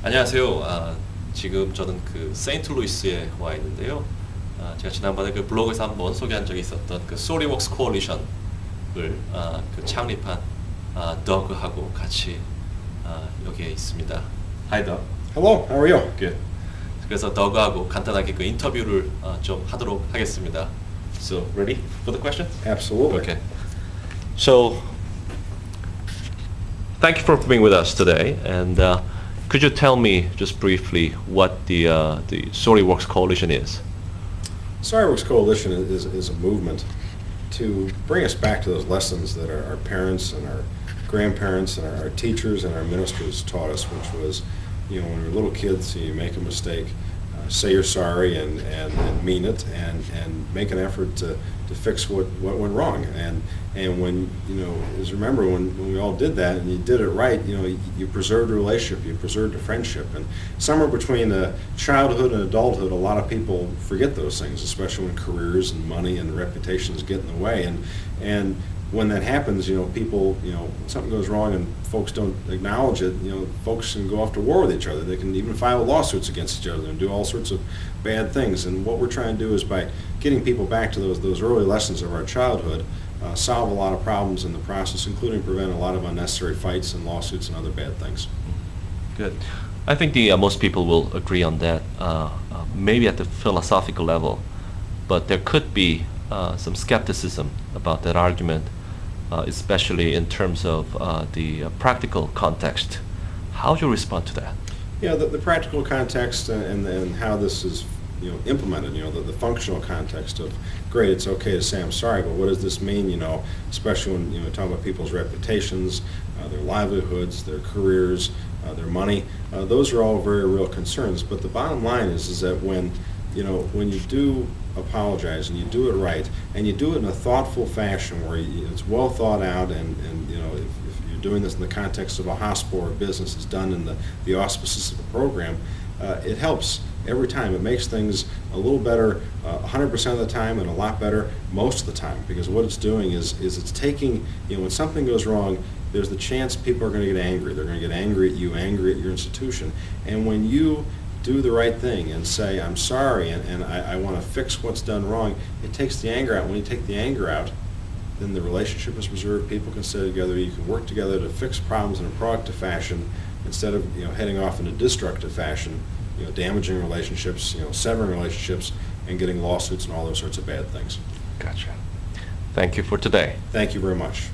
안녕하세요. 지금 저는 그 세인트루이스에 와 있는데요. 제가 지난번에 그 블로그에서 한번 소개한 적이 있었던 그 SorryWorks 코얼리션을 그 창립한 더그하고 같이 여기에 있습니다. Hi, Doug. Hello, how are you? Good. 그래서 더그하고 간단하게 그 인터뷰를 좀 하도록 하겠습니다. So, ready for the question? Absolutely. Okay. So, thank you for being with us today. And could you tell me just briefly what the SorryWorks Coalition is? SorryWorks Coalition is a movement to bring us back to those lessons that our parents and our grandparents and our teachers and our ministers taught us, which was, you know, when we were little kids, you make a mistake, say you're sorry and mean it, and make an effort to fix what went wrong. And when, you know, as remember when we all did that and you did it right, you know, you preserved a relationship, you preserved a friendship. And somewhere between childhood and adulthood, a lot of people forget those things, especially when careers and money and reputations get in the way. And when that happens, you know, people, you know, when something goes wrong and folks don't acknowledge it, you know, folks can go off to war with each other. They can even file lawsuits against each other and do all sorts of bad things. And what we're trying to do is by getting people back to those early lessons of our childhood, solve a lot of problems in the process, including prevent a lot of unnecessary fights and lawsuits and other bad things. Good. I think most people will agree on that, maybe at the philosophical level, but there could be some skepticism about that argument, especially in terms of the practical context. How do you respond to that? Yeah, the practical context and how this is, you know, implemented, you know, the functional context of, great, it's okay to say I'm sorry, but what does this mean, you know, especially when, you know, talk about people's reputations, their livelihoods, their careers, their money. Those are all very real concerns, but the bottom line is that when, you know, when you do apologize and you do it right and you do it in a thoughtful fashion where it's well thought out and you know, if you're doing this in the context of a hospital or a business, it's done in the auspices of a program, it helps every time. It makes things a little better 100% of the time and a lot better most of the time, because what it's doing is it's taking, you know, when something goes wrong, there's the chance people are going to get angry. They're going to get angry at you, angry at your institution. And when you do the right thing and say, I'm sorry, and I want to fix what's done wrong, it takes the anger out. When you take the anger out, then the relationship is preserved, people can stay together, you can work together to fix problems in a proactive fashion instead of, you know, heading off in a destructive fashion, you know, damaging relationships, you know, severing relationships, and getting lawsuits and all those sorts of bad things. Gotcha. Thank you for today. Thank you very much.